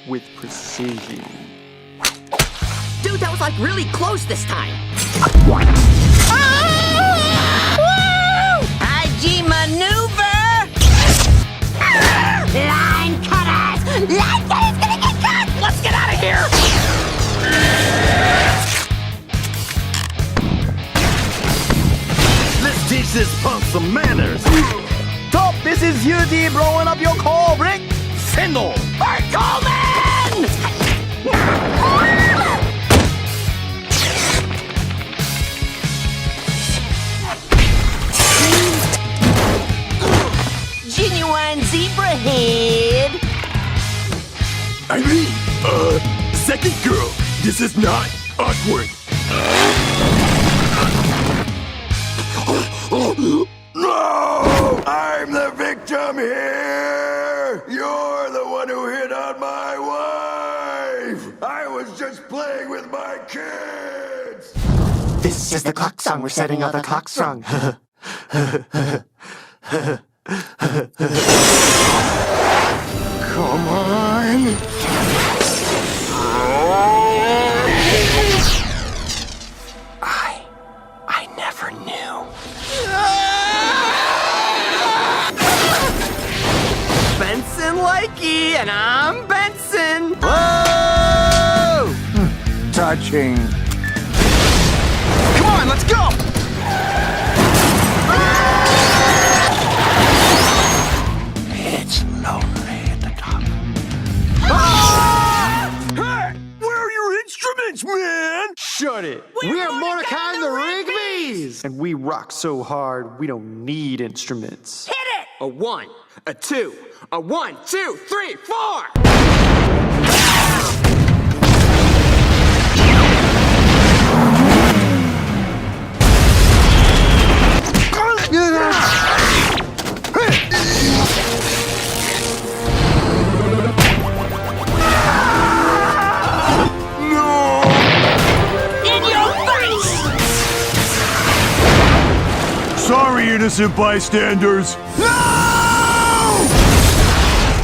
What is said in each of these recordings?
with precision. Dude, that was like really close this time. IG maneuver! Line cutters! Line cutters gonna get cut! Let's get out of here! Let's teach this punk some manners. Top, this is Unity blowing up your core, Rick. Sizzle! Bert Coleman! Genuine zebra head. I mean, second girl, this is not awkward. No! I'm the victim here! You're the one who hit on my wife! I was just playing with my kids! This is the clock song. We're setting all the clocks wrong. Come on. I never knew. Benson Likey, and I'm Benson. Whoa! Touching. Come on, let's go! It's lonely at the top. Hey! Where are your instruments, man? Shut it! We're Mordecai and the Rigbys! And we rock so hard, we don't need instruments. Hit it! A 1, a 2, a 1, 2, 3, 4! In your face! Sorry, innocent bystanders.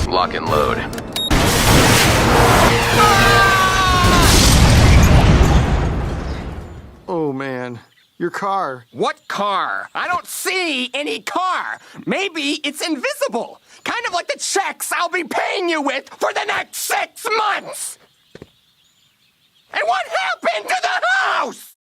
Lock and load. Oh man, your car. What car? I don't see any car. Maybe it's invisible. Kind of like the checks I'll be paying you with for the next 6 months. And what happened to the house?